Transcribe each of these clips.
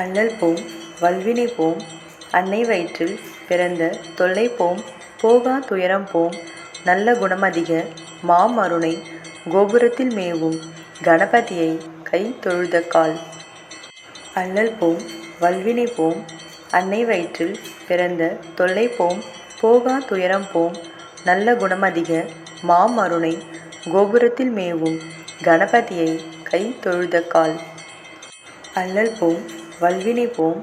அல்லல் போம் வல்வினை போம் அன்னை வயிற்றில் பிறந்த தொல்லை போம் போகா துயரம் போம் நல்ல குணமதிக மாமருணை கோபுரத்தில் மேவும் கணபதியை கை தொழுத கால். அல்லல் போம் வல்வினை போம் அன்னை வயிற்றில் பிறந்த தொல்லை போம் போகா துயரம் போம் நல்ல குணமதிக மாமருணை கோபுரத்தில் மேவும் கணபதியை கை தொழுத கால். அல்லல் போம் வல்வினை போம்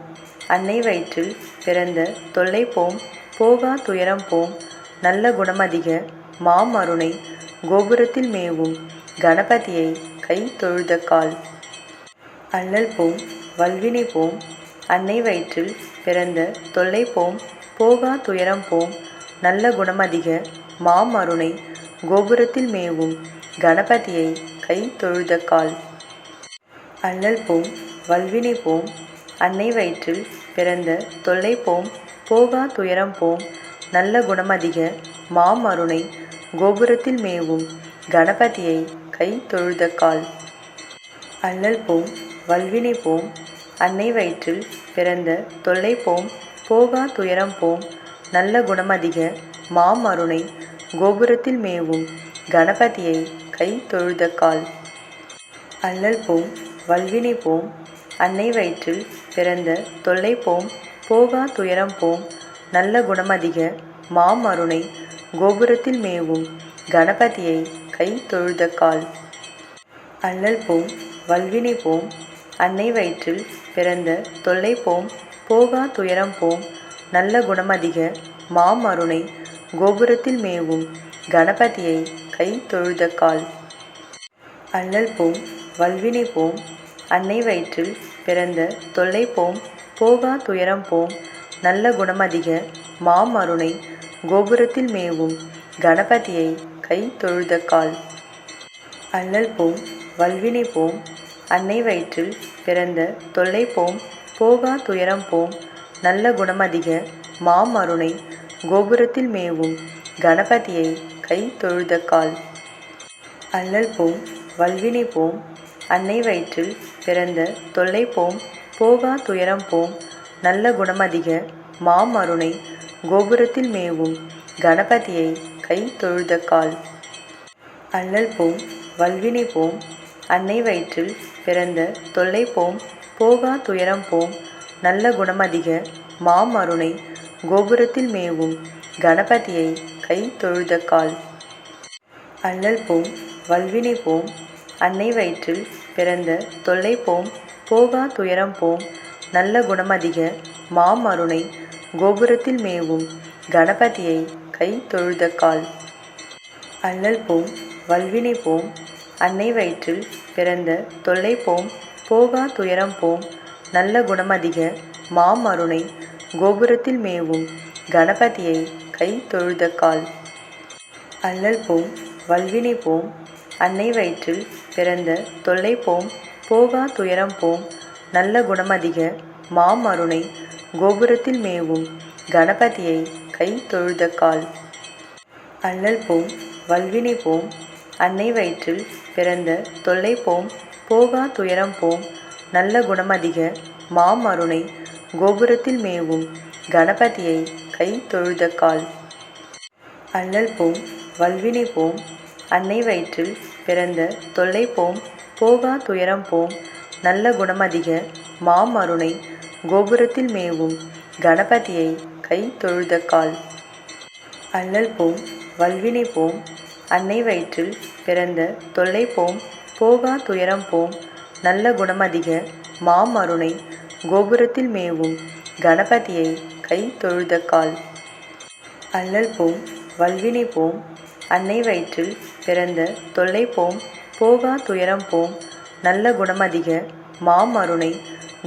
அன்னை வயிற்றில் பிறந்த தொல்லை போம் போகா துயரம் போம் நல்ல குணமதிக மாமருணை கோபுரத்தில் மேவும் கணபதியை கை தொழுத கால். அல்லல் போம் வல்வினை போம் அன்னை வயிற்றில் பிறந்த தொல்லை போம் போகா துயரம் போம் நல்ல குணமதிக மாமருணை கோபுரத்தில் மேவும் கணபதியை கை தொழுத கால். அல்லல் போம் வல்வினை போம் அன்னை வயிற்றில் பிறந்த தொல்லை போம் போகா துயரம் போம் நல்ல குணமதிக மாமருணை கோபுரத்தில் மேவும் கணபதியை கை தொழுத கால். அல்லல் போம் வல்வினை போம் அன்னை வயிற்றில் பிறந்த தொல்லை போம் போகா துயரம் போம் நல்ல குணமதிக மாமருணை கோபுரத்தில் மேவும் கணபதியை கை தொழுத கால். அல்லல் போம் வல்வினை போம் அன்னை வயிற்றில் பிறந்த தொல்லை போம் போகா துயரம் போம் நல்ல குணமதிக மாமருணை கோபுரத்தில் மேவும் கணபதியை கை தொழுத கால். அல்லல் போம் வல்வினை போம் அன்னை வயிற்றில் பிறந்த தொல்லை போம் போகா துயரம் போம் நல்ல குணமதிக மாமருணை கோபுரத்தில் மேவும் கணபதியை கை தொழுத கால். அல்லல் போம் வல்வினை போம் அன்னை வயிற்றில் பிறந்த தொல்லை போம் போகா துயரம் போம் நல்ல குணமதிக மாமருணை கோபுரத்தில் மேவும் கணபதியை கை தொழுத கால். அல்லல் போம் வல்வினை போம் அன்னை வயிற்றில் பிறந்த தொல்லை போம் போகா துயரம் போம் நல்ல குணமதிக மாமருணை கோபுரத்தில் மேவும் கணபதியை கை தொழுத கால். அல்லல் போம் வல்வினை போம் அன்னை வயிற்றில் பிறந்த தொல்லை போம் போகா துயரம் போம் நல்ல குணமதிக மாமருணை கோபுரத்தில் மேவும் கணபதியை கை தொழுத கால். அல்லல் போம் வல்வினை போம் அன்னை வயிற்றில் பிறந்த தொல்லை போம் போகா துயரம் போம் நல்ல குணமதிக மாமருணை கோபுரத்தில் மேவும் கணபதியை கை தொழுத கால். அல்லல் போம் வல்வினை போம் அன்னை வயிற்றில் பிறந்த தொல்லை போம் போகா துயரம் போம் நல்ல குணமதிக மாமருணை கோபுரத்தில் மேவும் கணபதியை கை தொழுத கால். அல்லல் போம் வல்வினை போம் அன்னை வயிற்றில் பிறந்த தொல்லை போம் போகா துயரம் போம் நல்ல குணமதிக மாமருணை கோபுரத்தில் மேவும் கணபதியை கை தொழுத கால். அல்லல் போம் வல்வினை போம் அன்னை வயிற்றில் பிறந்த தொல்லை போம் போகா துயரம் போம் நல்ல குணமதிக மாமருணை கோபுரத்தில் மேவும் கணபதியை கை தொழுத கால். அல்லல் போம் வல்வினை போம் அன்னை வயிற்றில் பிறந்த தொல்லை போம் போகா துயரம் போம் நல்ல குணமதிக மாமருணை கோபுரத்தில் மேவும் கணபதியை கை தொழுத கால். அல்லல் போம் வல்வினை போம் அன்னை வயிற்றில் பிறந்த தொல்லை போம் போகா துயரம் போம் நல்ல குணமதிக மாமருணை கோபுரத்தில் மேவும் கணபதியை கை தொழுத கால். அல்லல் போம் வல்வினை போம் அன்னை வயிற்றில் பிறந்த தொல்லை போம் போகா துயரம் போம் நல்ல குணமதிக மாமருணை கோபுரத்தில் மேவும் கணபதியை கை தொழுத கால். அல்லல் போம் வல்வினை போம் அன்னை வயிற்றில் பிறந்த தொல்லை போம் போகா துயரம் போம் நல்ல குணமதிக மாமருணை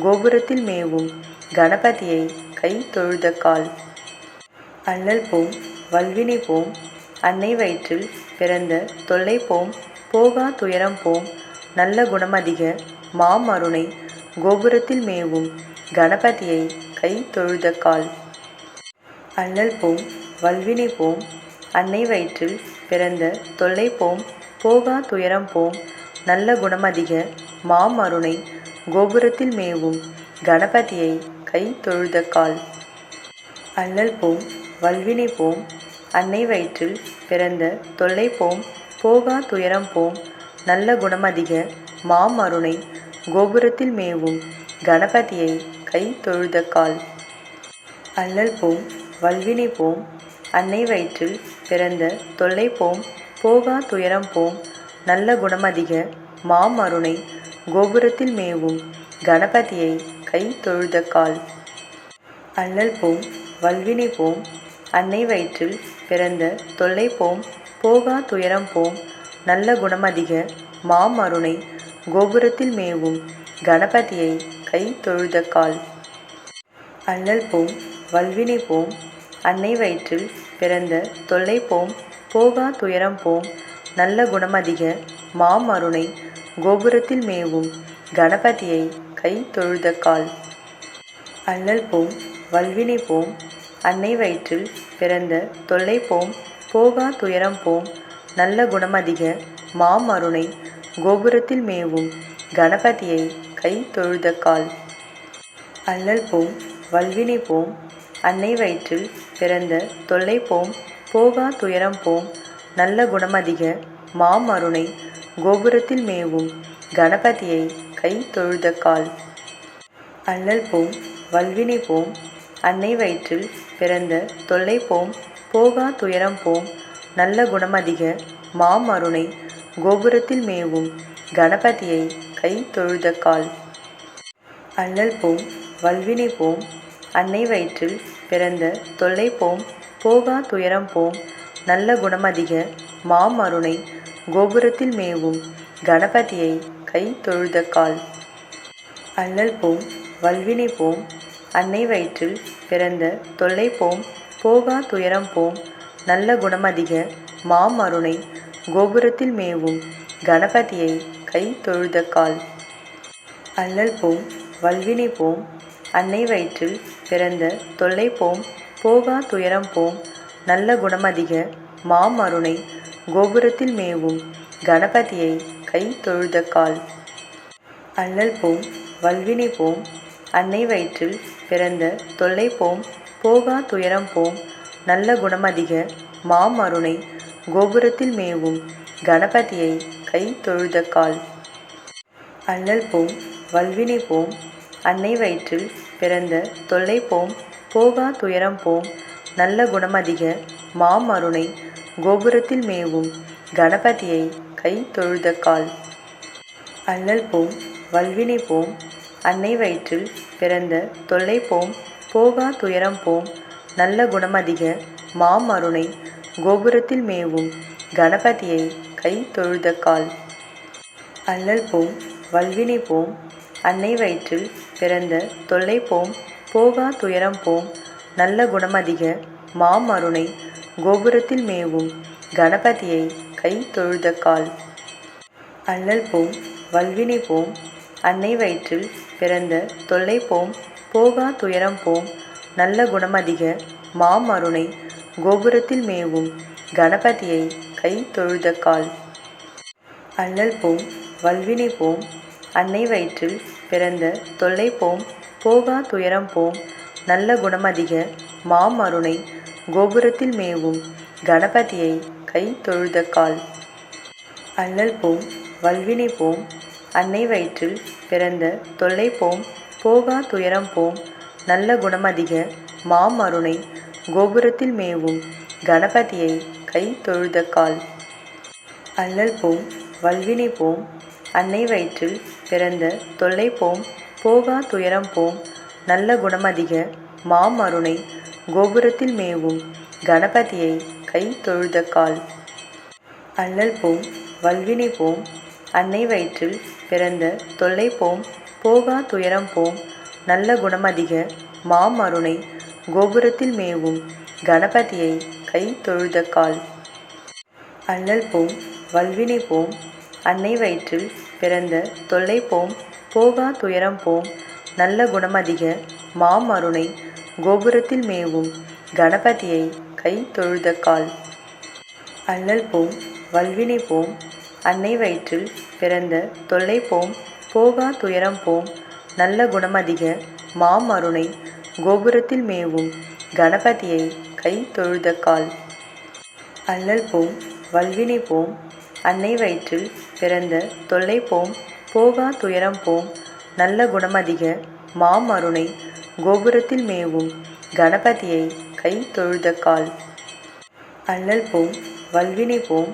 கோபுரத்தில் மேவும் கணபதியை கை தொழுத கால். அல்லல் போம் வல்வினை போம் அன்னை வயிற்றில் பிறந்த தொல்லை போம் போகா துயரம் போம் நல்ல குணமதிக மாமருணை கோபுரத்தில் மேவும் கணபதியை கை தொழுத கால். அல்லல் போம் வல்வினை போம் அன்னை வயிற்றில் பிறந்த தொல்லை போம் போகா துயரம் போம் நல்ல குணமதிக மாமருணை கோபுரத்தில் மேவும் கணபதியை கை தொழுத கால். அல்லல் போம் வல்வினை போம் அன்னை வயிற்றில் பிறந்த தொல்லை போம் போகா துயரம் போம் நல்ல குணமதிக மாமருணை கோபுரத்தில் மேவும் கணபதியை கை தொழுத கால். அல்லல் போம் வல்வினை போம் அன்னை வயிற்றில் பிறந்த தொல்லை போம் போகா துயரம் போம் நல்ல குணமதிக மாமருணை கோபுரத்தில் மேவும் கணபதியை கை தொழுத கால். அல்லல் போம் வல்வினை போம் அன்னை வயிற்றில் பிறந்த தொல்லை போம் போகா துயரம் போம் நல்ல குணமதிக மாமருணை கோபுரத்தில் மேவும் கணபதியை கை தொழுத கால். அல்லல் போம் வல்வினை போம் அன்னை வயிற்றில் பிறந்த தொல்லை போம் போகா துயரம் போம் நல்ல குணமதிக மாமருணை கோபுரத்தில் மேவும் கணபதியை கை தொழுத கால். அல்லல் போம் வல்வினை போம் அன்னை வயிற்றில் பிறந்த தொல்லை போம் போகா துயரம் போம் நல்ல குணமதிக மாமருணை கோபுரத்தில் மேவும் கணபதியை கை தொழுத கால். அல்லல் போம் வல்வினை போம் அன்னை வயிற்றில் பிறந்த தொல்லை போம் போகா துயரம் போம் நல்ல குணமதிக மாமருணை கோபுரத்தில் மேவும் கணபதியை கை தொழுத கால். அல்லல் போம் வல்வினை போம் அன்னை வயிற்றில் பிறந்த தொல்லை போம் போகா துயரம் போம் நல்ல குணமதிக மாமருணை கோபுரத்தில் மேவும் கணபதியை கை தொழுத கால். அல்லல் போம் வல்வினை போம் அன்னை வயிற்றில் பிறந்த தொல்லை போம் போகா துயரம் போம் நல்ல குணமதிக மாமருணை கோபுரத்தில் மேவும் கணபதியை கை தொழுத கால். அல்லல் போம் வல்வினை போம் அன்னை வயிற்றில் பிறந்த தொல்லை போம் போகா துயரம் போம் நல்ல குணமதிக மாமருணை கோபுரத்தில் மேவும் கணபதியை கை தொழுத கால். அல்லல் போம் வல்வினை போம் அன்னை வயிற்றில் பிறந்த தொல்லை போம் போகா துயரம் போம் நல்ல குணமதிக மாமருணை கோபுரத்தில் மேவும் கணபதியை கை தொழுத கால். அல்லல் போம் வல்வினை போம் அன்னை வயிற்றில் பிறந்த தொல்லை போம் போகா துயரம் போம் நல்ல குணமதிக மாமருணை கோபுரத்தில் மேவும் கணபதியை கை தொழுத கால். அல்லல் போம் வல்வினை போம் அன்னை வயிற்றில் பிறந்த தொல்லை போம் போகா துயரம் போம் நல்ல குணமதிக மாமருணை கோபுரத்தில் மேவும் கணபதியை கை தொழுத கால். அல்லல் போம் வல்வினை போம் அன்னை வயிற்றில் பிறந்த தொல்லை போம் போகா துயரம் போம் நல்ல குணமதிக மாமருணை கோபுரத்தில் மேவும் கணபதியை கை தொழுத கால். அல்லல் போம் வல்வினை போம் அன்னை வயிற்றில் பிறந்த தொல்லை போம் போகா துயரம் போம் நல்ல குணமதிக மாமருணை கோபுரத்தில் மேவும் கணபதியை கை தொழுத கால். அல்லல் போம் வல்வினை போம் அன்னை வயிற்றில் பிறந்த தொல்லை போம் போகா துயரம் போம் நல்ல குணமதிக மாமருணை கோபுரத்தில் மேவும் கணபதியை கை தொழுத கால். அல்லல் போம் வல்வினை போம் அன்னை வயிற்றில் பிறந்த தொல்லை போம் போகா துயரம் போம் நல்ல குணமதிக மாமருணை கோபுரத்தில் மேவும் கணபதியை கை தொழுத கால். அல்லல் போம் வல்வினை போம் அன்னை வயிற்றில் பிறந்த தொல்லை போம் போகா துயரம் போம் நல்ல குணமதிக மாமருணை கோபுரத்தில் மேவும் கணபதியை கை தொழுத கால். அல்லல் போம் வல்வினை போம் அன்னை வயிற்றில் பிறந்த தொல்லை போம் போகா துயரம் போம் நல்ல குணமதிக மாமருணை கோபுரத்தில் மேவும் கணபதியை கை தொழுத கால். அல்லல் போம் வல்வினை போம் அன்னை வயிற்றில் பிறந்த தொல்லை போம் போகா துயரம் போம் நல்ல குணமதிக மாமருணை கோபுரத்தில் மேவும் கணபதியை கை தொழுத கால். அல்லல் போம் வல்வினை போம் அன்னை வயிற்றில் பிறந்த தொல்லை போம் போகா துயரம் போம் நல்ல குணமதிக மாமருணை கோபுரத்தில் மேவும் கணபதியை கை தொழுத கால். அல்லல் போம் வல்வினை போம் அன்னை வயிற்றில் பிறந்த தொல்லை போம் போகா துயரம் போம் நல்ல குணமதிக மாமருணை கோபுரத்தில் மேவும் கணபதியை கை தொழுத கால். அல்லல் போம் வல்வினை போம் அன்னை வயிற்றில் பிறந்த தொல்லை போம் போகா துயரம் போம் நல்ல குணமதிக மாமருணை கோபுரத்தில் மேவும் கணபதியை கை தொழுத கால். அல்லல் போம் வல்வினை போம்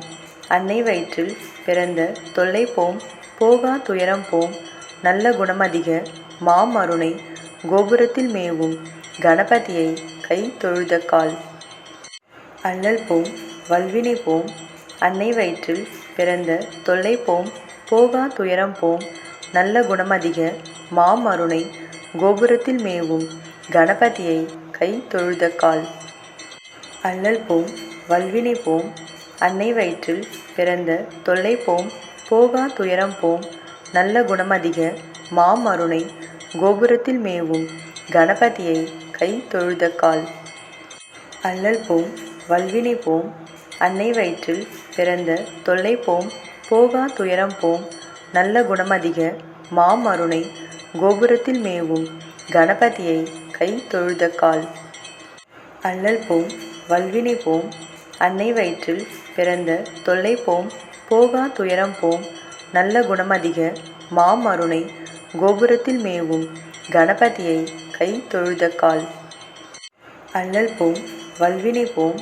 அன்னை வயிற்றில் பிறந்த தொல்லை போம் போகா துயரம் போம் நல்ல குணமதிக மாமருணை கோபுரத்தில் மேவும் கணபதியை கை தொழுத கால். அல்லல் போம் வல்வினை போம் அன்னை வயிற்றில் பிறந்த தொல்லை போம் போகா துயரம் போம் நல்ல குணமதிக மாமருணை கோபுரத்தில் மேவும் கணபதியை கை தொழுத கால். அல்லல் போம் வல்வினை போம் அன்னை வயிற்றில் பிறந்த தொல்லை போம் போகா துயரம் போம் நல்ல குணமதிக மாமருணை கோபுரத்தில் மேவும் கணபதியை கை தொழுத கால். அல்லல் போம் வல்வினை போம் அன்னை வயிற்றில் பிறந்த தொல்லை போம் போகா துயரம் போம் நல்ல குணமதிக மாமருணை கோபுரத்தில் மேவும் கணபதியை கை தொழுத கால். அல்லல் போம் வல்வினை போம் அன்னை வயிற்றில் பிறந்த தொல்லை போம் போகா துயரம் போம் நல்ல குணமதிக மாமருணை கோபுரத்தில் மேவும் கணபதியை கை தொழுத கால். அல்லல் போம் வல்வினை போம்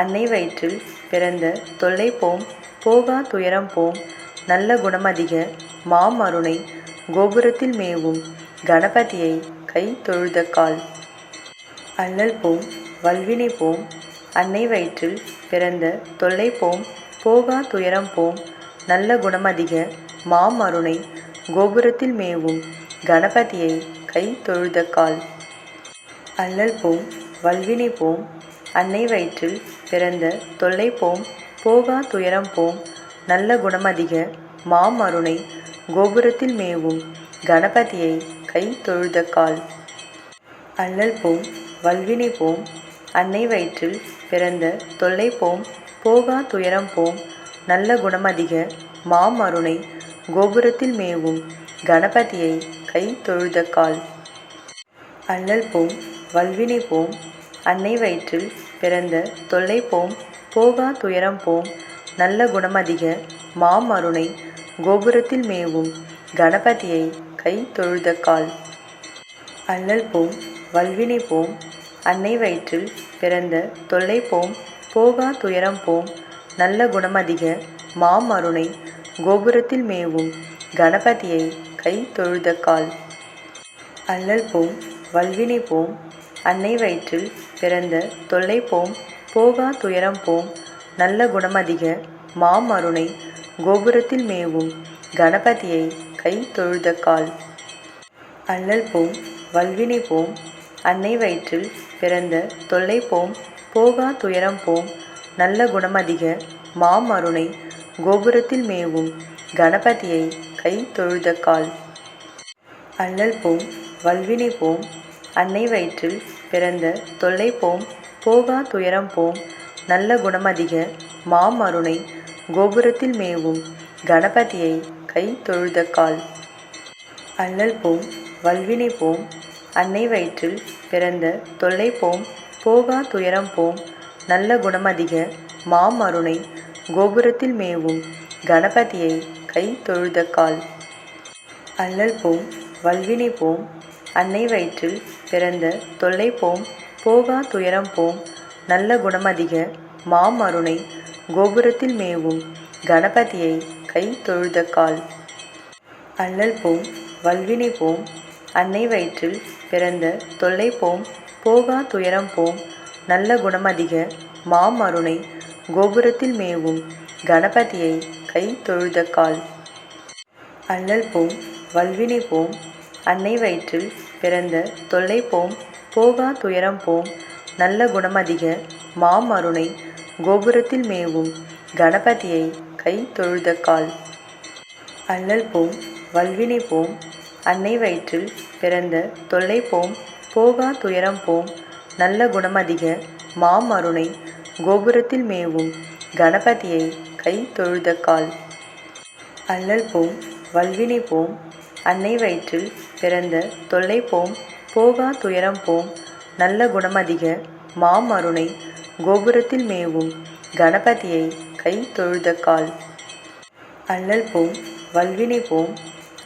அன்னை வயிற்றில் பிறந்த தொல்லை போம் போகா துயரம் போம் நல்ல குணமதிக மாமருணை கோபுரத்தில் மேவும் கணபதியை கை தொழுத கால். அல்லல் போம் வல்வினை போம் அன்னை வயிற்றில் பிறந்த தொல்லை போம் போகா துயரம் போம் நல்ல குணமதிக மாமருணை கோபுரத்தில் மேவும் கணபதியை கை தொழுத கால். அல்லல் போம் வல்வினை போம் அன்னை வயிற்றில் பிறந்த தொல்லை போம் போகா துயரம் போம் நல்ல குணமதிக மாமருணை கோபுரத்தில் மேவும் கணபதியை கை தொழுத கால். அல்லல் போம் வல்வினை போம் அன்னை வயிற்றில் பிறந்த தொல்லை போம் போகா துயரம் போம் நல்ல குணமதிக மாமருணை கோபுரத்தில் மேவும் கணபதியை கை தொழுத கால். அல்லல் போம் வல்வினை போம் அன்னை வயிற்றில் பிறந்த தொல்லை போம் போகா துயரம் போம் நல்ல குணமதிக மாமருணை கோபுரத்தில் மேவும் கணபதியை கை தொழுத கால். அல்லல் போம் வல்வினை போம் அன்னை வயிற்றில் பிறந்த தொல்லை போம் போகா துயரம் போம் நல்ல குணமதிக மாமருணை கோபுரத்தில் மேவும் கணபதியை கை தொழுத கால். அல்லல் போம் வல்வினை போம் அன்னை வயிற்றில் பிறந்த தொல்லை போம் போகா துயரம் போம் நல்ல குணமதிக மாமருணை கோபுரத்தில் மேவும் கணபதியை கை தொழுத கால். அல்லல் போம் வல்வினை போம் அன்னை வயிற்றில் பிறந்த தொல்லை போம் போகா துயரம் போம் நல்ல குணமதிக மாமருணை கோபுரத்தில் மேவும் கணபதியை கை தொழுத கால். அல்லல் போம் வல்வினை போம் அன்னை வயிற்றில் பிறந்த தொல்லை போம் போகா துயரம் போம் நல்ல குணமதிக மாமருணை கோபுரத்தில் மேவும் கணபதியை கை தொழுத கால். அல்லல் போம் வல்வினை போம் அன்னை வயிற்றில் பிறந்த தொல்லை போம் போகா துயரம் போம் நல்ல குணமதிக மாமருணை கோபுரத்தில் மேவும் கணபதியை கை தொழுத கால். அல்லல் போம் வல்வினை போம் அன்னை வயிற்றில் பிறந்த தொல்லை போம் போகா துயரம் போம் நல்ல குணமதிக மாமருணை கோபுரத்தில் மேவும் கணபதியை கை தொழுத கால். அல்லல் போம் வல்வினை போம் அன்னை வயிற்றில் பிறந்த தொல்லை போம் போகா துயரம் போம் நல்ல குணமதிக மாமருணை கோபுரத்தில் மேவும் கணபதியை கை தொழுத கால். அல்லல் போம் வல்வினை போம் அன்னை வயிற்றில் பிறந்த தொல்லை போம் போகா துயரம் போம் நல்ல குணமதிக மாமருணை கோபுரத்தில் மேவும் கணபதியை கை தொழுத கால். அல்லல் போம் வல்வினை போம் அன்னை வயிற்றில் பிறந்த தொல்லை போம் போகா துயரம் போம் நல்ல குணமதிக மாமருணை கோபுரத்தில் மேவும் கணபதியை கை தொழுத கால். அல்லல் போம் வல்வினை போம் அன்னை வயிற்றில் பிறந்த தொல்லை போம் போகா துயரம் போம் நல்ல குணமதிக மாமருணை கோபுரத்தில் மேவும் கணபதியை கை தொழுத கால். அல்லல் போம் வல்வினை போம்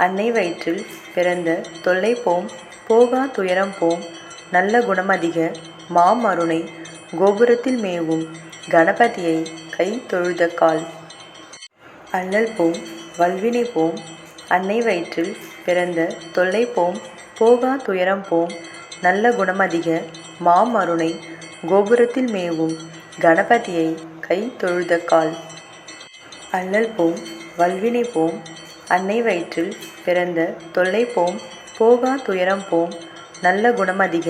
அன்னை வயிற்றில் பிறந்த தொல்லை போம் போகா துயரம் போம் நல்ல குணமதிக மாமருணை கோபுரத்தில் மேவும் கணபதியை கை தொழுத கால். அல்லல் போம் வல்வினை போம் அன்னை வயிற்றில் பிறந்த தொல்லை போம் போகா துயரம் போம் நல்ல குணமதிக மாமருணை கோபுரத்தில் மேவும் கணபதியை கை தொழுத கால். அல்லல் போம் வல்வினை போம் அன்னை வயிற்றில் பிறந்த தொல்லை போம் போகா துயரம் போம் நல்ல குணமதிக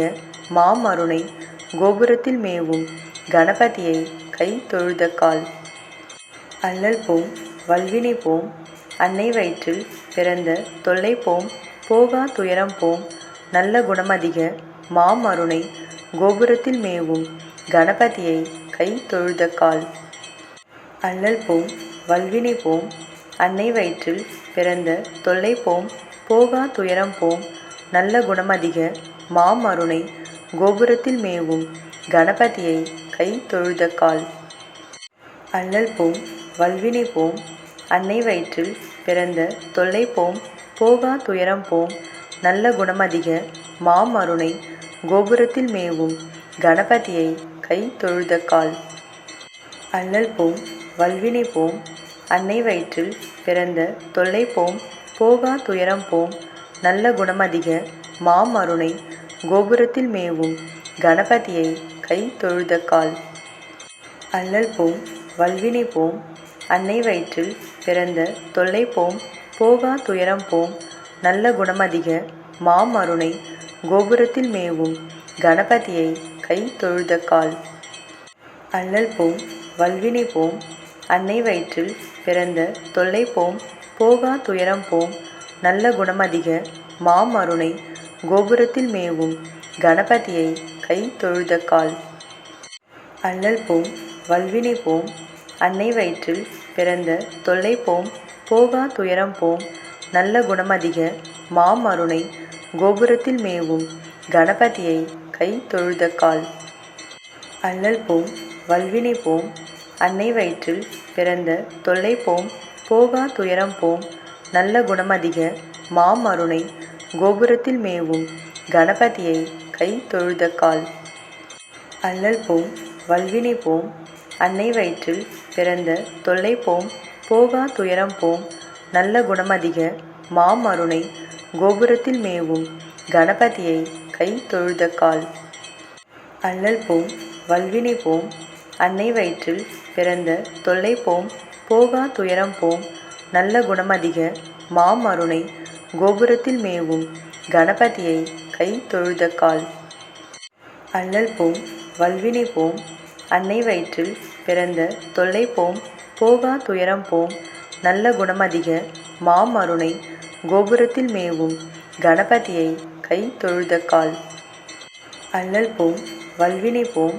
மாமருணை கோபுரத்தில் மேவும் கணபதியை கை தொழுத கால். அல்லல் போம் வல்வினை போம் அன்னை வயிற்றில் பிறந்த தொல்லை போம் போகா துயரம் போம் நல்ல குணமதிக மாமருணை கோபுரத்தில் மேவும் கணபதியை கை தொழுத கால். அல்லல் போம் வல்வினை போம் அன்னை வயிற்றில் பிறந்த தொல்லை போம் போகா துயரம் போம் நல்ல குணமதிக மாமருணை கோபுரத்தில் மேவும் கணபதியை கை தொழுத கால். அல்லல் போம் வல்வினை போம் அன்னை வயிற்றில் பிறந்த தொல்லை போம் போகா துயரம் போம் நல்ல குணமதிக மாமருணை கோபுரத்தில் மேவும் கணபதியை கை தொழுத கால். அல்லல் போம் வல்வினை போம் அன்னை வயிற்றில் பிறந்த தொல்லை போம் போகா துயரம் போம் நல்ல குணமதிக மாமருணை கோபுரத்தில் மேவும் கணபதியை கை தொழுத கால். அல்லல் போம் வல்வினை போம் அன்னை வயிற்றில் பிறந்த தொல்லை போம் போகா துயரம் போம் நல்ல குணமதிக மாமருணை கோபுரத்தில் மேவும் கணபதியை கை தொழுத கால். அல்லல் போம் வல்வினை போம் அன்னை வயிற்றில் பிறந்த தொல்லை போம் போகா துயரம் போம் நல்ல குணமதிக மாமருணை கோபுரத்தில் மேவும் கணபதியை கை தொழுத கால். அல்லல் போம் வல்வினை போம் அன்னை வயிற்றில் பிறந்த தொல்லை போம் போகா துயரம் போம் நல்ல குணமதிக மாமருணை கோபுரத்தில் மேவும் கணபதியை கை தொழுத கால். அல்லல் போம் வல்வினை போம் அன்னை வயிற்றில் பிறந்த தொல்லை போம் போகா துயரம் போம் நல்ல குணமதிக மாமருணை கோபுரத்தில் மேவும் கணபதியை கை தொழுத கால். அல்லல் போம் வல்வினை போம் அன்னை வயிற்றில் பிறந்த தொல்லை போம் போகா துயரம் போம் நல்ல குணமதிக மாமருணை கோபுரத்தில் மேவும் கணபதியை கை தொழுத கால். அல்லல் போம் வல்வினை போம் அன்னை வயிற்றில் பிறந்த தொல்லை போம் போகா துயரம் போம் நல்ல குணமதிக மாமருணை கோபுரத்தில் மேவும் கணபதியை கை தொழுத கால். அல்லல் போம் வல்வினை போம் அன்னை வயிற்றில் பிறந்த தொல்லை போம் போகா துயரம் போம் நல்ல குணமதிக மாமருணை கோபுரத்தில் மேவும் கணபதியை கை தொழுத கால். அல்லல் போம் வல்வினை போம்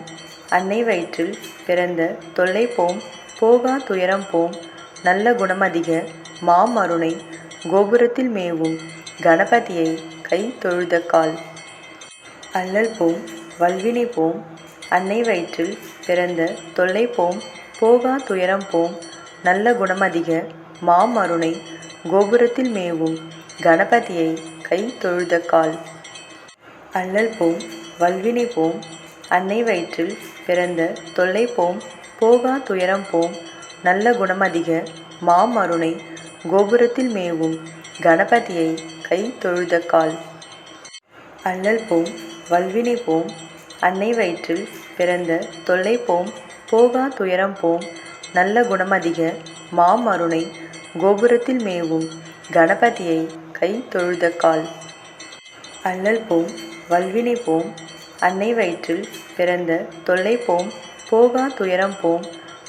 அன்னை வயிற்றில் பிறந்த தொல்லை போம் போகா துயரம் போம் நல்ல குணமதிக மாமருணை கோபுரத்தில் மேவும் கணபதியை கை தொழுத கால். அல்லல் போம் வல்வினை போம் அன்னை வயிற்றில் பிறந்த தொல்லை போம் போகா துயரம் போம் நல்ல குணமதிக மாமருணை கோபுரத்தில் மேவும் கணபதியை கை தொழுத கால். அல்லல் போம் வல்வினை போம் அன்னை வயிற்றில் பிறந்த தொல்லை போம் போகா துயரம் போம் நல்ல குணமதிக மாமருணை கோபுரத்தில் மேவும் கணபதியை கை தொழுத கால். அல்லல் போம் வல்வினை போம் அன்னை வயிற்றில் பிறந்த தொல்லை போம் போகா துயரம் போம் நல்ல குணமதிக மாமருணை கோபுரத்தில் மேவும் கணபதியை கை தொழுத கால். அல்லல் போம் வல்வினை போம் அன்னை வயிற்றில் பிறந்த தொல்லை போம் போகா துயரம் போம்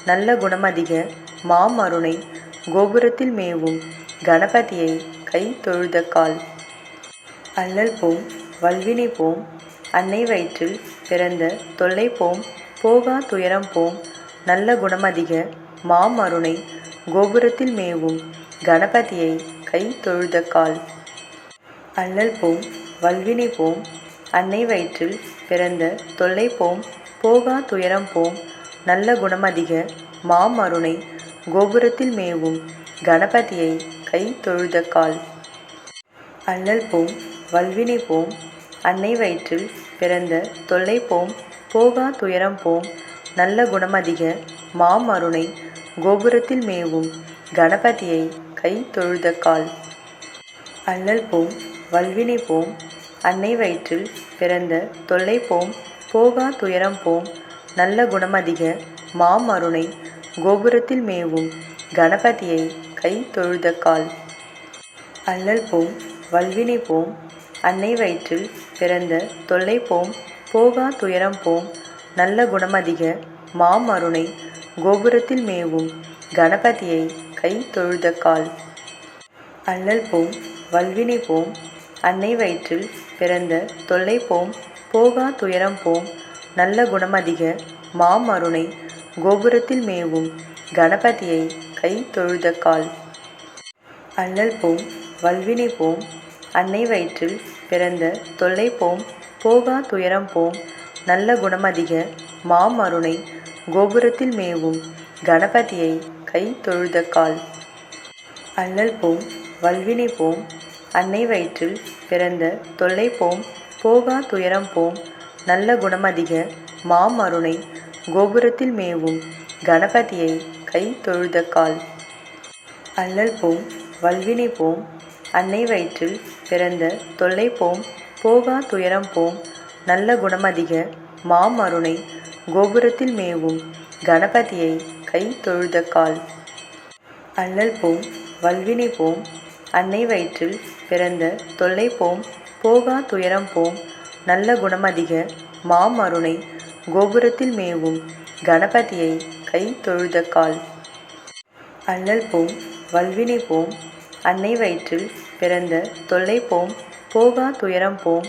நல்ல குணமதிக மாமருணை கோபுரத்தில் மேவும் கணபதியை கை தொழுத கால். அல்லல் போம் வல்வினை போம் அன்னை வயிற்றில் பிறந்த தொல்லை போம் போகா துயரம் போம் நல்ல குணமதிக மாமருணை கோபுரத்தில் மேவும் கணபதியை கை தொழுத கால். அல்லல் போம் வல்வினை போம் அன்னை வயிற்றில் பிறந்த தொல்லை போம் போகா துயரம் போம் நல்ல குணமதிக மாமருணை கோபுரத்தில் மேவும் கணபதியை கை தொழுத கால். அல்லல் போம் வல்வினை போம் அன்னை வயிற்றில் பிறந்த தொல்லை போம் போகா துயரம் போம் நல்ல குணமதிக மாமருணை கோபுரத்தில் மேவும் கணபதியை கை தொழுத கால். அல்லல் போம் வல்வினை போம் அன்னை வயிற்றில் பிறந்த தொல்லை போம் போகா துயரம் போம் நல்ல குணமதிக மாமருணை கோபுரத்தில் மேவும் கணபதியை கை தொழுத கால். அல்லல் போம் வல்வினை போம் அன்னை வயிற்றில் பிறந்த தொல்லை போம் போகா துயரம் போம் நல்ல குணமதிக மாமருணை கோபுரத்தில் மேவும் கணபதியை கை தொழுத கால். அல்லல் போம் வல்வினை போம் அன்னை வயிற்றில் பிறந்த தொல்லை போம் போகா துயரம் போம் நல்ல குணமதிக மாமருணை கோபுரத்தில் மேவும் கணபதியை கை தொழுத கால். அல்லல் போம் வல்வினை போம் அன்னை வயிற்றில் பிறந்த தொல்லை போம் போகா துயரம் போம் நல்ல குணமதிக மாமருணை கோபுரத்தில் மேவும் கணபதியை கை தொழுத கால். அல்லல் போம் வல்வினை போம் அன்னை வயிற்றில் பிறந்த தொல்லை போம் போகா துயரம் போம் நல்ல குணமதிக மாமருணை கோபுரத்தில் மேவும் கணபதியை கை தொழுத கால். அல்லல் போம் வல்வினை போம் அன்னை வயிற்றில் பிறந்த தொல்லை போம் போகா துயரம் போம் நல்ல குணமதிக மாமருணை கோபுரத்தில் மேவும் கணபதியை கை தொழுத கால். அல்லல் போம் வல்வினை போம் அன்னை வயிற்றில் பிறந்த தொல்லை போம் போகா துயரம் போம் நல்ல குணமதிக மாமருணை கோபுரத்தில் மேவும் கணபதியை கை தொழுத கால். அல்லல் போம் வல்வினை போம் அன்னை வயிற்றில் பிறந்த தொல்லை போம் போகா துயரம் போம்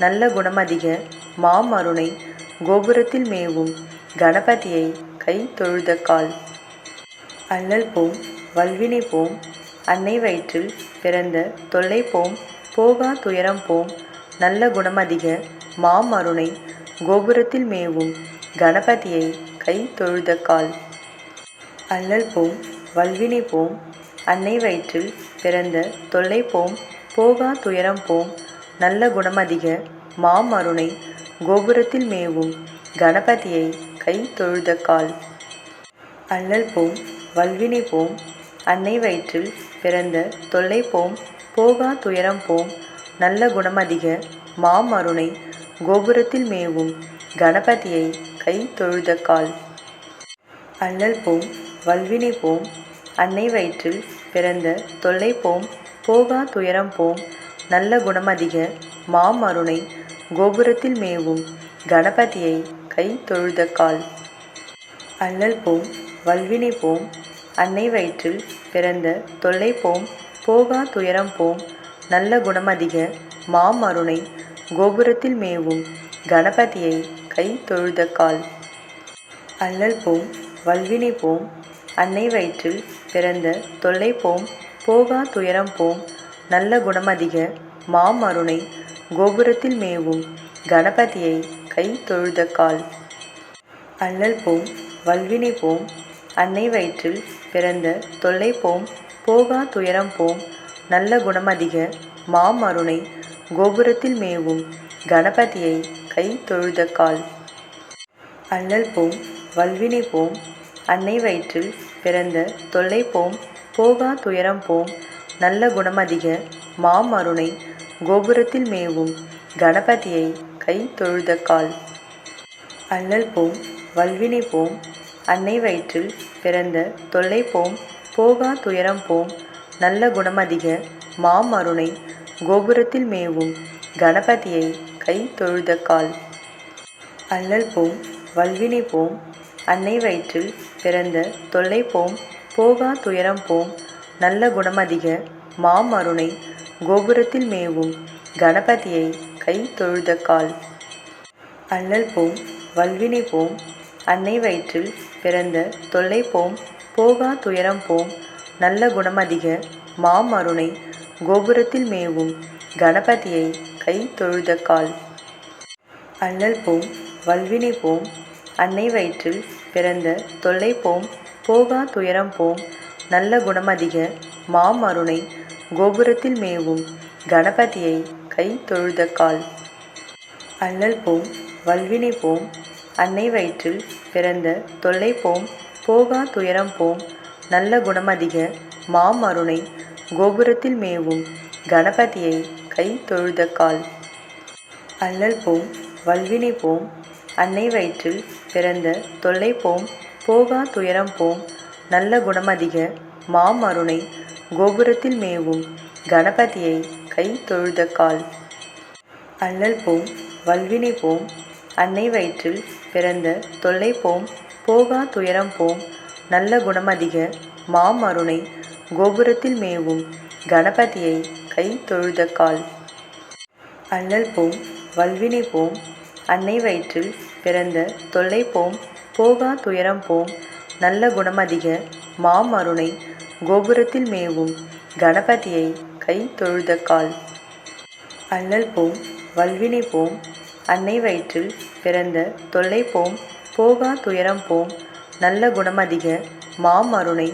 நல்ல குணமதிக மாமருணை கோபுரத்தில் மேவும் கணபதியை கை தொழுத கால். அல்லல் போம் வல்வினை போம் அன்னை வயிற்றில் பிறந்த தொல்லை போம் போகா துயரம் போம் நல்ல குணமதிக மாமருணை கோபுரத்தில் மேவும் கணபதியை கை தொழுத கால். அல்லல் போம் வல்வினை போம் அன்னை வயிற்றில் பிறந்த தொல்லை போம் போகா துயரம் போம் நல்ல குணமதிக மாமருணை கோபுரத்தில் மேவும் கணபதியை கை தொழுத கால். அல்லல் போம் வல்வினை போம் அன்னை வயிற்றில் பிறந்த தொல்லை போம் போகா துயரம் போம் நல்ல குணமதிக மாமருணை கோபுரத்தில் மேவும் கணபதியை கை தொழுத கால். அல்லல் போம் வல்வினை போம் அன்னை வயிற்றில் பிறந்த தொல்லை போம் போகா துயரம் போம் நல்ல குணமதிக மாமருணை கோபுரத்தில் மேவும் கணபதியை கை தொழுத கால். அல்லல் போம் வல்வினை போம் அன்னை வயிற்றில் பிறந்த தொல்லை போம் போகா துயரம் போம் நல்ல குணமதிக மாமருணை கோபுரத்தில் மேவும் கணபதியை கை தொழுத கால். அல்லல் போம் வல்வினை போம் அன்னை வயிற்றில் பிறந்த தொல்லை போம் போகா துயரம் போம் நல்ல குணமதிக மாமருணை கோபுரத்தில் மேவும் கணபதியை கை தொழுத கால். அல்லல் போம் வல்வினை போம் அன்னை வயிற்றில் பிறந்த தொல்லை போம் போகா துயரம் போம் நல்ல குணமதிக மாமருணை கோபுரத்தில் மேவும் கணபதியை கை தொழுத கால். அல்லல் போம் வல்வினை போம் அன்னை வயிற்றில் பிறந்த தொல்லை போம் போகா துயரம் போம் நல்ல குணமதிக மாமருணை கோபுரத்தில் மேவும் கணபதியை கை தொழுத கால். அல்லல் போம் வல்வினை போம் அன்னை வயிற்றில் பிறந்த தொல்லை போம் போகா துயரம் போம் நல்ல குணமதிக மாமருணை கோபுரத்தில் மேவும் கணபதியை கை தொழுத கால். அல்லல் போம் வல்வினை போம் அன்னை வயிற்றில் பிறந்த தொல்லை போம் போகா துயரம் போம் நல்ல குணமதிக மாமருணை கோபுரத்தில் மேவும் கணபதியை கை தொழுத கால். அல்லல் போம் வல்வினை போம் அன்னை வயிற்றில் பிறந்த தொல்லை போம் போகா துயரம் போம் நல்ல குணமதிக மாமருணை கோபுரத்தில் மேவும் கணபதியை கை தொழுத கால். அல்லல் போம் வல்வினை போம் அன்னை வயிற்றில் பிறந்த தொல்லை போம் போகா துயரம் போம் நல்ல குணமதிக மாமருணை கோபுரத்தில் மேவும் கணபதியை கை தொழுத கால். அல்லல் போம் வல்வினை போம் அன்னை வயிற்றில் பிறந்த தொல்லை போம் போகா துயரம் போம் நல்ல குணமதிக மாமருணை கோபுரத்தில் மேவும் கணபதியை கை தொழுத கால். அல்லல் போம் வல்வினை போம் அன்னை வயிற்றில் பிறந்த தொல்லை போம் போகா துயரம் போம் நல்ல குணமதிக மாமருணை கோபுரத்தில் மேவும் கணபதியை கை தொழுத கால். அல்லல் போம் வல்வினை போம் அன்னை வயிற்றில் பிறந்த தொல்லை போம் போகா துயரம் போம் நல்ல குணமதிக மாமருணை கோபுரத்தில் மேவும் கணபதியை கை தொழுத கால். அல்லல் போம் வல்வினை போம் அன்னை வயிற்றில் பிறந்த தொல்லை போம் போகா துயரம் போம் நல்ல குணமதிக மாமருணை கோபுரத்தில் மேவும் கணபதியை கை தொழுத கால். அல்லல் போம் வல்வினை போம் அன்னை வயிற்றில் பிறந்த தொல்லை போம் போகா துயரம் போம் நல்ல குணமதிக மாமருணை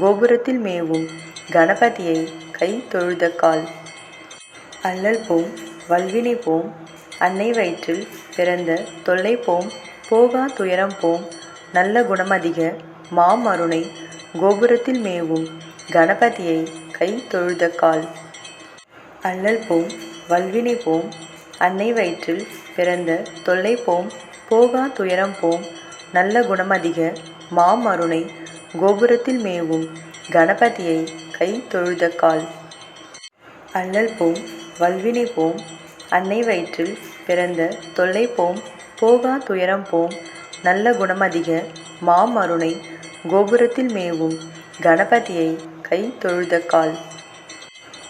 கோபுரத்தில் மேவும் கணபதியை கை தொழுத கால். அல்லல் போம் வல்வினை போம் அன்னை வயிற்றில் பிறந்த தொல்லை போம் போகா துயரம் போம் நல்ல குணமதிக மாமருணை கோபுரத்தில் மேவும் கணபதியை கை தொழுத கால். அல்லல் போம் வல்வினை போம் அன்னை வயிற்றில் பிறந்த தொல்லை போம் போகா துயரம் போம் நல்ல குணமதிக மாமருணை கோபுரத்தில் மேவும் கணபதியை கை தொழுத கால். அல்லல் போம் வல்வினை போம் அன்னை வயிற்றில் பிறந்த தொல்லை போம் போகா துயரம் போம் நல்ல குணமதிக மாமருணை கோபுரத்தில் மேவும் கணபதியை கை தொழுத கால்.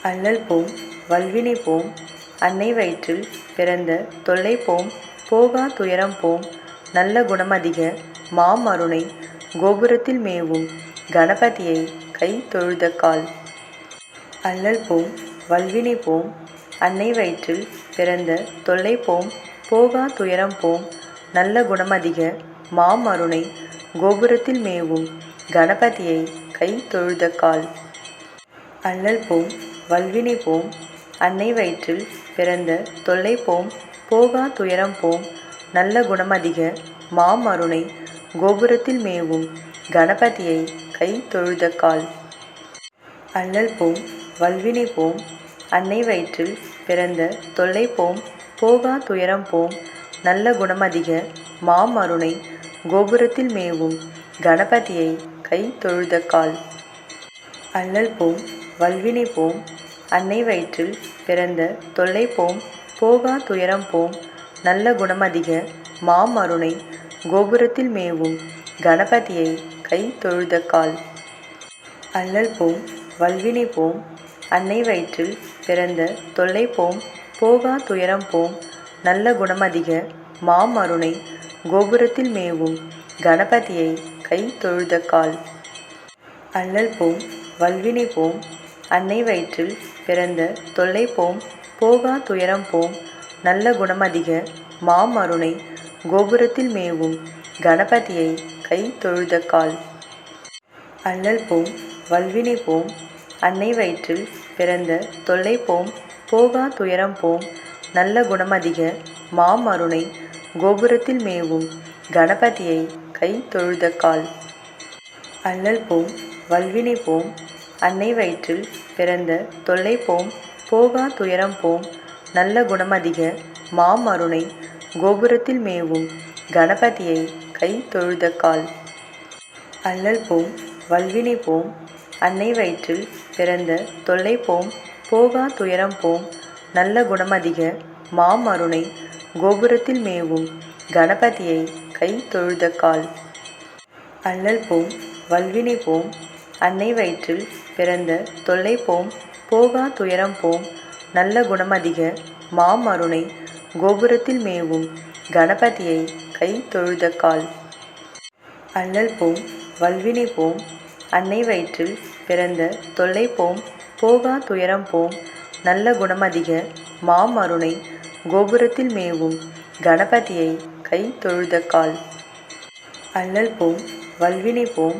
அல்லல் போம் வல்வினை போம் அன்னை வயிற்றில் பிறந்த தொல்லை போம் போகா துயரம் போம் நல்ல குணமதிக மாமருணை கோபுரத்தில் மேவும் கணபதியை கை தொழுத கால். அல்லல் போம் வல்வினை போம் அன்னை வயிற்றில் பிறந்த தொல்லை போம் போகா துயரம் போம் நல்ல குணமதிக மாமருணை கோபுரத்தில் மேவும் கணபதியை கை தொழுத கால். அல்லல் போம் வல்வினை போம் அன்னை வயிற்றில் பிறந்த தொல்லை போம் போகா துயரம் போம் நல்ல குணமதிக மாமருணை கோபுரத்தில் மேவும் கணபதியை கை தொழுத கால். அல்லல் போம் வல்வினை போம் அன்னை வயிற்றில் பிறந்த தொல்லை போம் போகா துயரம் போம் நல்ல குணமதிக மாமருணை கோபுரத்தில் மேவும் கணபதியை கை தொழுத கால். அல்லல் போம் வல்வினை போம் அன்னை வயிற்றில் பிறந்த தொல்லை போம் போகா துயரம் போம் நல்ல குணமதிக மாமருணை கோபுரத்தில் மேவும் கணபதியை கை தொழுத கால். அல்லல் போம் வல்வினை போம் அன்னை வயிற்றில் பிறந்த தொல்லை போம் போகா துயரம் போம் நல்ல குணமதிக மாமருணை கோபுரத்தில் மேவும் கணபதியை கை தொழுத கால். அல்லல் போம் வல்வினை போம் அன்னை வயிற்றில் பிறந்த தொல்லை போம் போகா துயரம் போம் நல்ல குணமதிக மாமருணை கோபுரத்தில் மேவும் கணபதியை கை தொழுத கால். அல்லல் போம் வல்வினை போம் அன்னை வயிற்றில் பிறந்த தொல்லை போம் போகா துயரம் போம் நல்ல குணமதிக மாமருணை கோபுரத்தில் மேவும் கணபதியை கை தொழுத கால். அல்லல் போம் வல்வினை போம் அன்னை வயிற்றில் பிறந்த தொல்லை போம் போகா துயரம் போம் நல்ல குணமதிக மாமருணை கோபுரத்தில் மேவும் கணபதியை கை தொழுத கால். அல்லல் போம் வல்வினை போம் அன்னை வயிற்றில் பிறந்த தொல்லை போம் போகா துயரம் போம் நல்ல குணமதிக மாமருணை கோபுரத்தில் மேவும் கணபதியை கை தொழுத கால். அல்லல் போம் வல்வினை போம் அன்னை வயிற்றில் பிறந்த தொல்லை போம் போகா துயரம் போம் நல்ல குணமதிக மாமருணை கோபுரத்தில் மேவும் கணபதியை கை தொழுத கால். அல்லல் போம் வல்வினை போம் அன்னை வயிற்றில் பிறந்த தொல்லை போம் போகா துயரம் போம் நல்ல குணமதிக மாமருணை கோபுரத்தில் மேவும் கணபதியை கை தொழுத கால். அல்லல் போம் வல்வினை போம்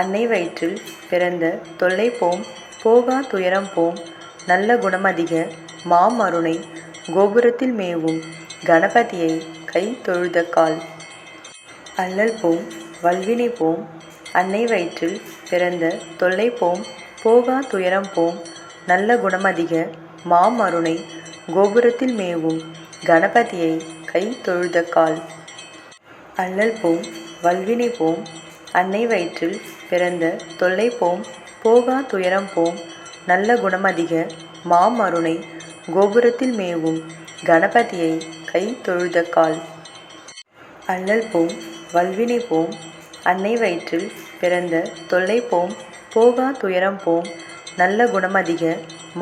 அன்னை வயிற்றில் பிறந்த தொல்லை போம் போகா துயரம் போம் நல்ல குணமதிக மாமருணை கோபுரத்தில் மேவும் கணபதியை கை தொழுத கால். அல்லல் போம் வல்வினை போம் அன்னை வயிற்றில் பிறந்த தொல்லை போம் போகா துயரம் போம் நல்ல குணமதிக மாமருணை கோபுரத்தில் மேவும் கணபதியை கை தொழுத கால். அல்லல் போம் வல்வினை போம் அன்னை வயிற்றில் பிறந்த தொல்லை போம் போகா துயரம் போம் நல்ல குணமதிக மாமருணை கோபுரத்தில் மேவும் கணபதியை கை தொழுத கால். அல்லல் போம் வல்வினை போம் அன்னை வயிற்றில் பிறந்த தொல்லை போம் போகா துயரம் போம் நல்ல குணமதிக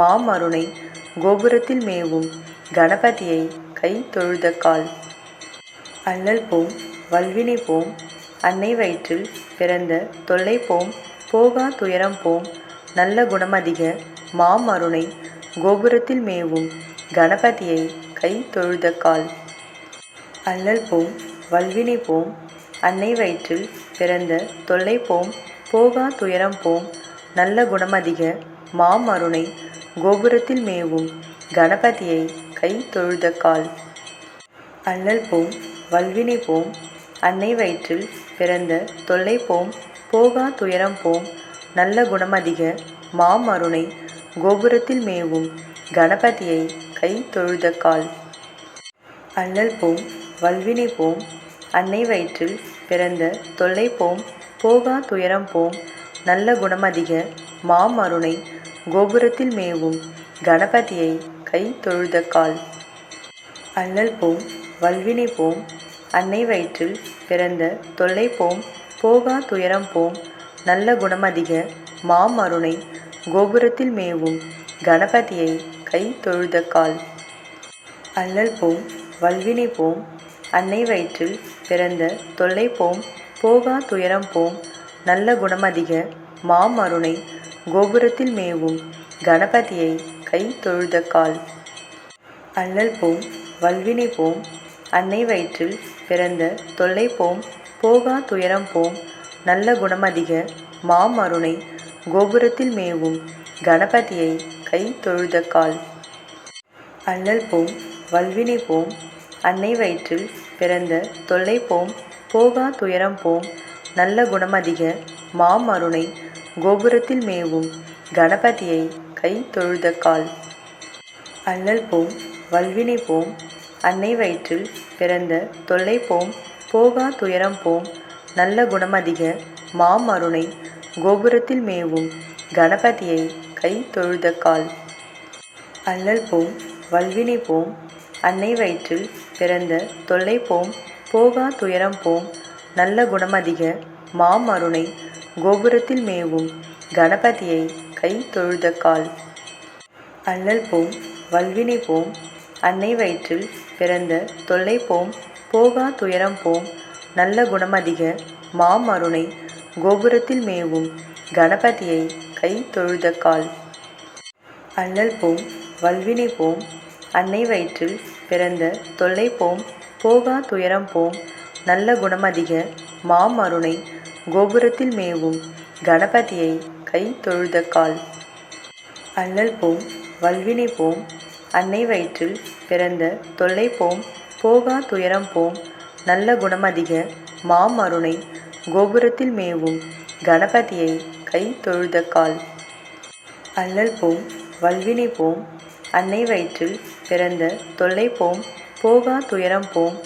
மாமருணை கோபுரத்தில் மேவும் கணபதியை கை தொழுத கால். அல்லல் போம் வல்வினை போம் அன்னை வயிற்றில் பிறந்த தொல்லை போம் போகா துயரம் போம் நல்ல குணமதிக மாமருணை கோபுரத்தில் மேவும் கணபதியை கை தொழுத கால். அல்லல் போம் வல்வினை போம் அன்னை வயிற்றில் பிறந்த தொல்லை போம் போகா துயரம் போம் நல்ல குணமதிக மாமருணை கோபுரத்தில் மேவும் கணபதியை கை தொழுத கால். அல்லல் போம் வல்வினை போம் அன்னை வயிற்றில் பிறந்த தொல்லை போம் போகா துயரம் போம் நல்ல குணமதிக மாமருணை கோபுரத்தில் மேவும் கணபதியை கை தொழுத கால். அல்லல் போம் வல்வினை போம் அன்னை வயிற்றில் பிறந்த தொல்லை போம் போகா துயரம் போம் நல்ல குணமதிக மாமருணை கோபுரத்தில் மேவும் கணபதியை கை தொழுத கால். அல்லல் போம் வல்வினை போம் அன்னை வயிற்றில் பிறந்த தொல்லை போம் போகா துயரம் போம் நல்ல குணமதிக மாமருணை கோபுரத்தில் மேவும் கணபதியை கை தொழுத கால். அல்லல் போம் வல்வினை போம் அன்னை வயிற்றில் பிறந்த தொல்லை போம் போகா துயரம் போம் நல்ல குணமதிக மாமருணை கோபுரத்தில் மேவும் கணபதியை கை தொழுத கால். அல்லல் போம் வல்வினை போம் அன்னை வயிற்றில் பிறந்த தொல்லை போம் போகா துயரம் போம் நல்ல குணமதிக மாமருணை கோபுரத்தில் மேவும் கணபதியை கை தொழுத கால். அல்லல் போம் வல்வினை போம் அன்னை வயிற்றில் பிறந்த தொல்லை போம் போகா துயரம் போம் நல்ல குணமதிக மாமருணை கோபுரத்தில் மேவும் கணபதியை கை தொழுத கால். அல்லல் போம் வல்வினை போம் அன்னை வயிற்றில் பிறந்த தொல்லை போம் போகா துயரம் போம் நல்ல குணமதிக மாமருணை கோபுரத்தில் மேவும் கணபதியை கை தொழுத கால். அல்லல் போம் வல்வினை போம் அன்னை வயிற்றில் பிறந்த தொல்லை போம் போகா துயரம் போம் நல்ல குணமதிக மாமருணை கோபுரத்தில் மேவும் கணபதியை கை தொழுத கால். அல்லல் போம் வல்வினை போம் அன்னை வயிற்றில் பிறந்த தொல்லை போம் போகா துயரம் போம் நல்ல குணமதிக மாமருணை கோபுரத்தில் மேவும் கணபதியை கை தொழுத கால். அல்லல் போம் வல்வினை போம் அன்னை வயிற்றில் பிறந்த தொல்லை போம் போகா துயரம் போம் நல்ல குணமதிக மாமருணை கோபுரத்தில் மேவும் கணபதியை கை தொழுத கால். அல்லல் போம் வல்வினை போம் அன்னை வயிற்றில் பிறந்த தொல்லை போம் போகா துயரம் போம் நல்ல குணமதிக மாமருணை கோபுரத்தில் மேவும் கணபதியை கை தொழுத கால். அல்லல் போம் வல்வினை போம் அன்னை வயிற்றில் பிறந்த தொல்லை போம் போகா துயரம் போம்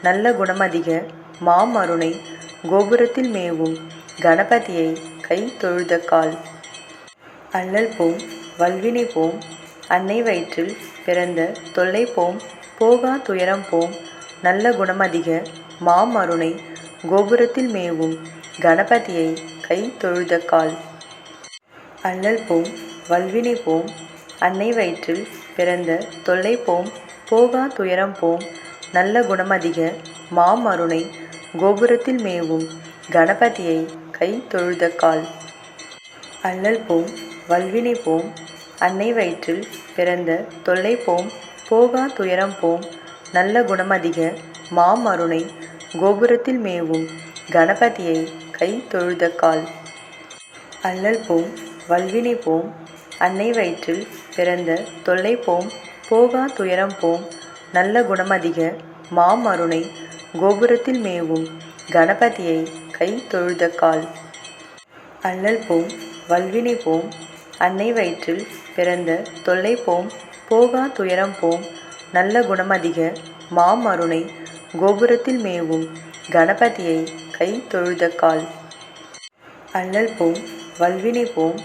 நல்ல குணமதிக மாமருணை கோபுரத்தில் மேவும் கணபதியை கை தொழுத கால். அல்லல் போம் வல்வினை போம் அன்னை வயிற்றில் பிறந்த தொல்லை போம் போகா துயரம் போம் நல்ல குணமதிக மாமருணை கோபுரத்தில் மேவும் கணபதியை கை தொழுத கால். அல்லல் போம் வல்வினை போம் அன்னை வயிற்றில் பிறந்த தொல்லை போம் போகா துயரம் போம் நல்ல குணமதிக மாமருணை கோபுரத்தில் மேவும் கணபதியை கை தொழுத கால். அல்லல் போம் வல்வினை போம் அன்னை வயிற்றில் பிறந்த தொல்லை போம் போகா துயரம் போம் நல்ல குணமதிக மாமருணை கோபுரத்தில் மேவும் கணபதியை கை தொழுத கால். அல்லல் போம் வல்வினை போம் அன்னை வயிற்றில் பிறந்த தொல்லை போம் போகா துயரம் போம் நல்ல குணமதிக மாமருணை கோபுரத்தில் மேவும் கணபதியை கை தொழுத கால். அல்லல் போம் வல்வினை போம் அன்னை வயிற்றில் பிறந்த தொல்லை போம் போகா துயரம் போம் நல்ல குணமதிக மாமருணை கோபுரத்தில் மேவும் கணபதியை கை தொழுத கால். அல்லல் போம் வல்வினை போம்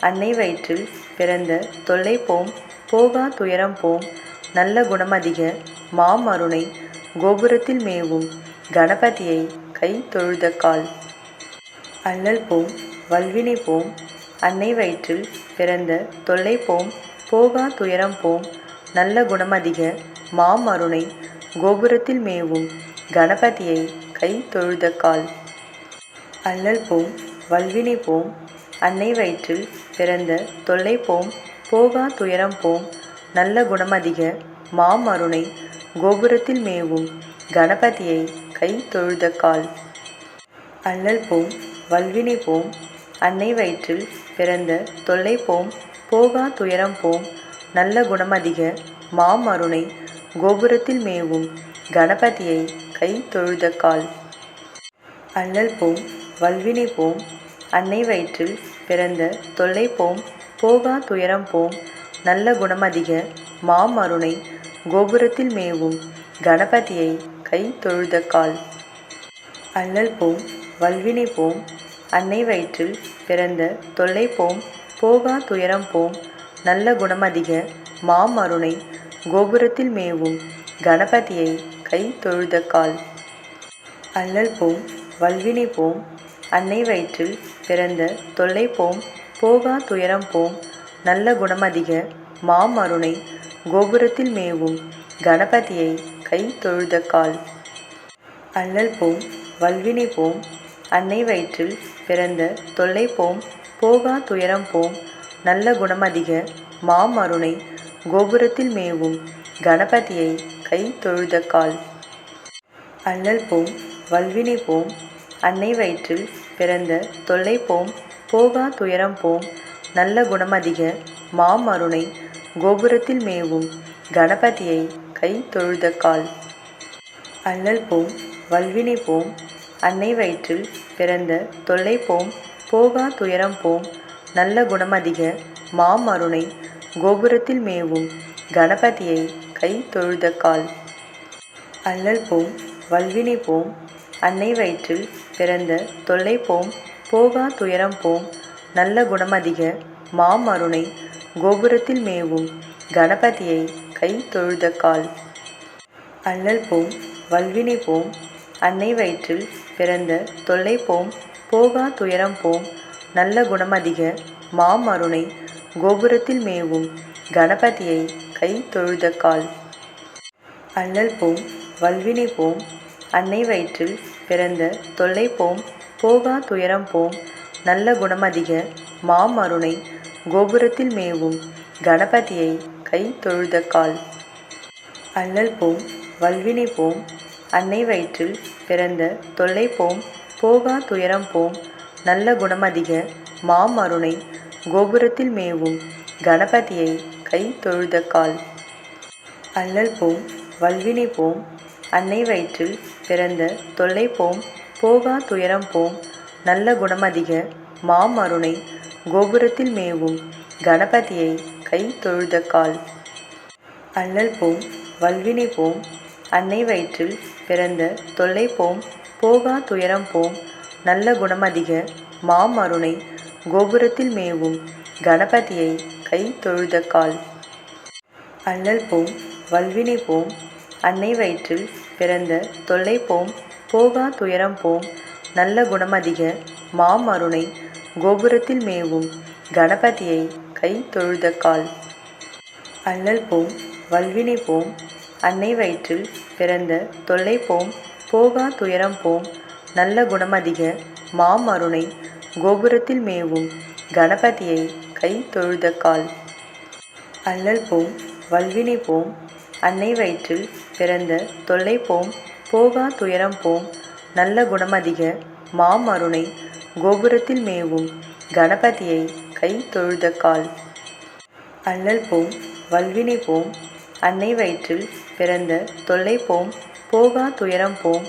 அன்னை வயிற்றில் பிறந்த தொல்லை போம் போகா துயரம் போம் நல்ல குணமதிக மாமருணை கோபுரத்தில் மேவும் கணபதியை கை தொழுத கால். அல்லல் போம் வல்வினை போம் அன்னை வயிற்றில் பிறந்த தொல்லை போம் போகா துயரம் போம் நல்ல குணமதிக மாமருணை கோபுரத்தில் மேவும் கணபதியை கை தொழுத கால். அல்லல் போம் வல்வினை போம் அன்னை வயிற்றில் பிறந்த தொல்லை போம் போகா துயரம் போம் நல்ல குணமதிக மாமருணை கோபுரத்தில் மேவும் கணபதியை கை தொழுத கால். அல்லல் போம் வல்வினை போம் அன்னை வயிற்றில் பிறந்த தொல்லை போம் போகா துயரம் போம் நல்ல குணமதிக மாமருணை கோபுரத்தில் மேவும் கணபதியை கை தொழுத கால். அல்லல் போம் வல்வினை போம் அன்னை வயிற்றில் பிறந்த தொல்லை போம் போகா துயரம் போம் நல்ல குணமதிக மாமருணை கோபுரத்தில் மேவும் கணபதியை கை தொழுத கால். அல்லல் போம் வல்வினை போம் அன்னை வயிற்றில் பிறந்த தொல்லை போம் போகா துயரம் போம் நல்ல குணமதிக மாமருணை கோபுரத்தில் மேவும் கணபதியை கை தொழுத கால். அல்லல் போம் வல்வினை போம் அன்னை வயிற்றில் பிறந்த தொல்லை போம் போகா துயரம் போம் நல்ல குணமதிக மாமருணை கோபுரத்தில் மேவும் கணபதியை கை தொழுத கால். அல்லல் போம் வல்வினை போம் அன்னை வயிற்றில் பிறந்த தொல்லை போம் போகா துயரம் போம் நல்ல குணமதிக மாமருணை கோபுரத்தில் மேவும் கணபதியை கை தொழுத கால். அல்லல் போம் வல்வினை போம் அன்னை வயிற்றில் பிறந்த தொல்லை போம் போகா துயரம் போம் நல்ல குணமதிக மாமருணை கோபுரத்தில் மேவும் கணபதியை கை தொழுத கால். அல்லல் போம் வல்வினை போம் அன்னை வயிற்றில் பிறந்த தொல்லை போம் போகா துயரம் போம் நல்ல குணமதிக மாமருணை கோபுரத்தில் மேவும் கணபதியை கை தொழுத கால். அல்லல் போம் வல்வினை போம் அன்னை வயிற்றில் பிறந்த தொல்லை போம் போகா துயரம் போம் நல்ல குணமதிக மாமருணை கோபுரத்தில் மேவும் கணபதியை கை தொழுத கால். அல்லல் போம் வல்வினை போம் அன்னை வயிற்றில் பிறந்த தொல்லை போம் போகா துயரம் போம் நல்ல குணமதிக மாமருணை கோபுரத்தில் மேவும் கணபதியை கை தொழுத கால். அல்லல் போம் வல்வினை போம் அன்னை வயிற்றில் பிறந்த தொல்லை போம் போகா துயரம் போம் நல்ல குணமதிக மாமருணை கோபுரத்தில் மேவும் கணபதியை கை தொழுத கால். அல்லல் போம் வல்வினை போம் அன்னை வயிற்றில் பிறந்த தொல்லை போம் போகா துயரம் போம் நல்ல குணமதிக மாமருணை கோபுரத்தில் மேவும் கணபதியை கை தொழுத கால். அல்லல் போம் வல்வினை போம் அன்னை வயிற்றில் பிறந்த தொல்லை போம் போகா துயரம் போம் நல்ல குணமதிக மாமருணை கோபுரத்தில் மேவும் கணபதியை கை தொழுத கால். அல்லல் போம் வல்வினை போம் அன்னை வயிற்றில் பிறந்த தொல்லை போம் போகா துயரம் போம் நல்ல குணமதிக மாமருணை கோபுரத்தில் மேவும் கணபதியை கை தொழுத கால். அல்லல் போம் வல்வினை போம் அன்னை வயிற்றில் பிறந்த தொல்லை போம் போகா துயரம் போம் நல்ல குணமதிக மாமருணை கோபுரத்தில் மேவும் கணபதியை கை தொழுத கால். அல்லல் போம் வல்வினை போம் அன்னை வயிற்றில் பிறந்த தொல்லை போம் போகா துயரம் போம் நல்ல குணமதிக மாமருணை கோபுரத்தில் மேவும் கணபதியை கை தொழுத கால். அல்லல் போம் வல்வினை போம் அன்னை வயிற்றில் பிறந்த தொல்லை போம் போகா துயரம் போம் நல்ல குணமதிக மாமருணை கோபுரத்தில் மேவும் கணபதியை கை தொழுத கால். அல்லல் போம் வல்வினை போம் அன்னை வயிற்றில் பிறந்த தொல்லை போம் போகா துயரம் போம்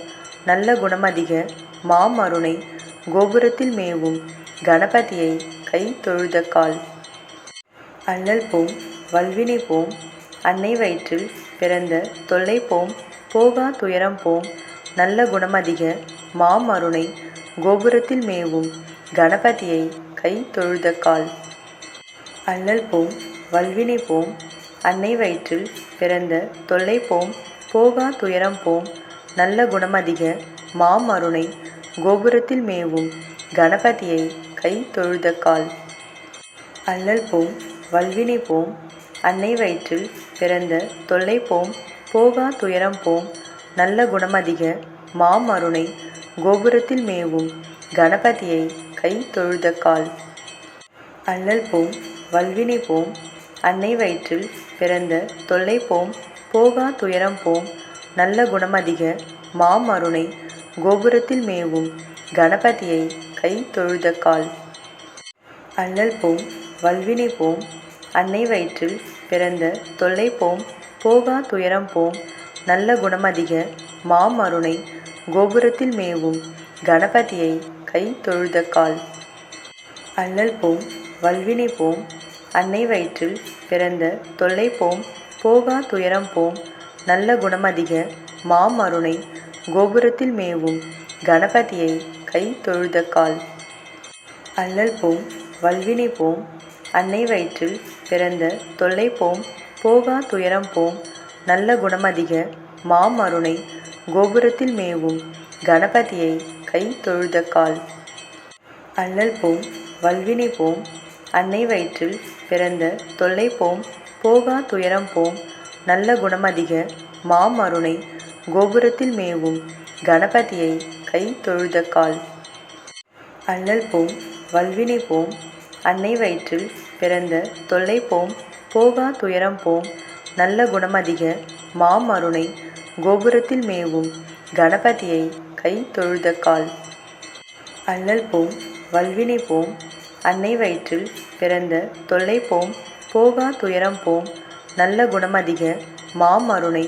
நல்ல குணமதிக மாமருணை கோபுரத்தில் மேவும் கணபதியை கை தொழுத கால். அல்லல் போம் வல்வினை போம் அன்னை வயிற்றில் பிறந்த தொல்லை போம் போகா துயரம் போம் நல்ல குணமதிக மாமருணை கோபுரத்தில் மேவும் கணபதியை கை தொழுத கால். அல்லல் போம் வல்வினை போம் அன்னை வயிற்றில் பிறந்த தொல்லை போம் போகா துயரம் போம் நல்ல குணமதிக மாமருணை கோபுரத்தில் மேவும் கணபதியை கை தொழுத கால். அல்லல் போம் வல்வினை போம் அன்னை வயிற்றில் பிறந்த தொல்லை போம் போகா துயரம் போம் நல்ல குணமதிக மாமருணை கோபுரத்தில் மேவும் கணபதியை கை தொழுத கால். அல்லல் போம் வல்வினை போம் அன்னை வயிற்றில் பிறந்த தொல்லை போம் போகா துயரம் போம் நல்ல குணமதிக மாமருணை கோபுரத்தில் மேவும் கணபதியை கை தொழுத கால். அல்லல் போம் வல்வினை போம் அன்னை வயிற்றில் பிறந்த தொல்லை போம் போகா துயரம் போம் நல்ல குணமதிக மாமருணை கோபுரத்தில் மேவும் கணபதியை கை தொழுத கால். அல்லல் போம் வல்வினை போம் அன்னை வயிற்றில் பிறந்த தொல்லை போம் போகா துயரம் போம் நல்ல குணமதிக மாமருணை கோபுரத்தில் மேவும் கணபதியை கை தொழுத கால். அல்லல் போம் வல்வினை போம் அன்னை வயிற்றில் பிறந்த தொல்லை போம் போகா துயரம் போம் நல்ல குணமதிக மாமருணை கோபுரத்தில் மேவும் கணபதியை கை தொழுத கால். அல்லல் போம் வல்வினை போம் அன்னை வயிற்றில் பிறந்த தொல்லை போம் போகா துயரம் போம் நல்ல குணமதிக மாமருணை கோபுரத்தில் மேவும் கணபதியை கை தொழுத கால். அல்லல் போம் வல்வினை போம் அன்னை வயிற்றில் பிறந்த தொல்லை போம் போகா துயரம் போம் நல்ல குணமதிக மாமருணை கோபுரத்தில் மேவும் கணபதியை கை தொழுத கால். அல்லல் போம் வல்வினை போம் அன்னை வயிற்றில் பிறந்த தொல்லை போம் போகா துயரம் போம் நல்ல குணமதிக மாமருணை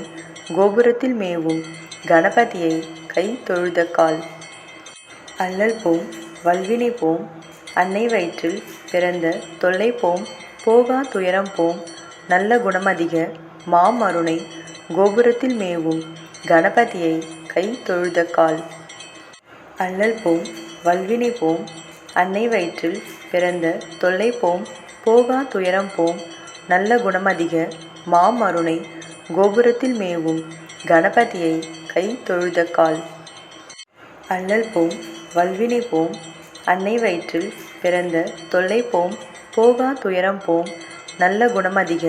கோபுரத்தில் மேவும் கணபதியை கை தொழுத கால். அல்லல் போம் வல்வினை போம் அன்னை வயிற்றில் பிறந்த தொல்லை போம் போகா துயரம் போம் நல்ல குணமதிக மாமருணை கோபுரத்தில் மேவும் கணபதியை கை தொழுத கால். அல்லல் போம் வல்வினை போம் அன்னை வயிற்றில் பிறந்த தொல்லை போம் போகா துயரம் போம் நல்ல குணமதிக மாமருணை கோபுரத்தில் மேவும் கணபதியை கை தொழுத கால். அல்லல் போம் வல்வினை போம் அன்னை வயிற்றில் பிறந்த தொல்லை போம் போகா துயரம் போம் நல்ல குணமதிக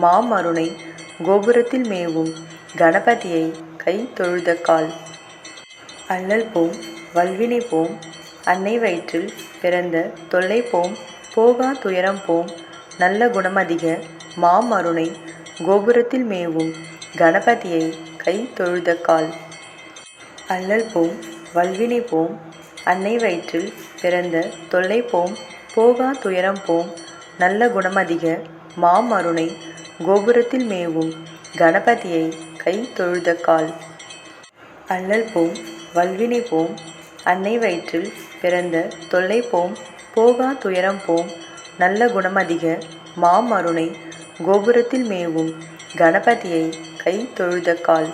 மாமருணை கோபுரத்தில் மேவும் கணபதியை கை தொழுத கால். அல்லல் போம் வல்வினை போம் அன்னை வயிற்றில் பிறந்த தொல்லை போம் போகா துயரம் போம் நல்ல குணமதிக மாமருணை கோபுரத்தில் மேவும் கணபதியை கை தொழுத கால். அல்லல் போம் வல்வினை போம் அன்னை வயிற்றில் பிறந்த தொல்லை போம் போகா துயரம் போம் நல்ல குணமதிக மாமருணை கோபுரத்தில் மேவும் கணபதியை கை தொழுத கால். அல்லல் போம் வல்வினை போம் அன்னை வயிற்றில் பிறந்த தொல்லை போம் போகா துயரம் போம் நல்ல குணமதிக மாமருணை கோபுரத்தில் மேவும் கணபதியை கை தொழுத கால்.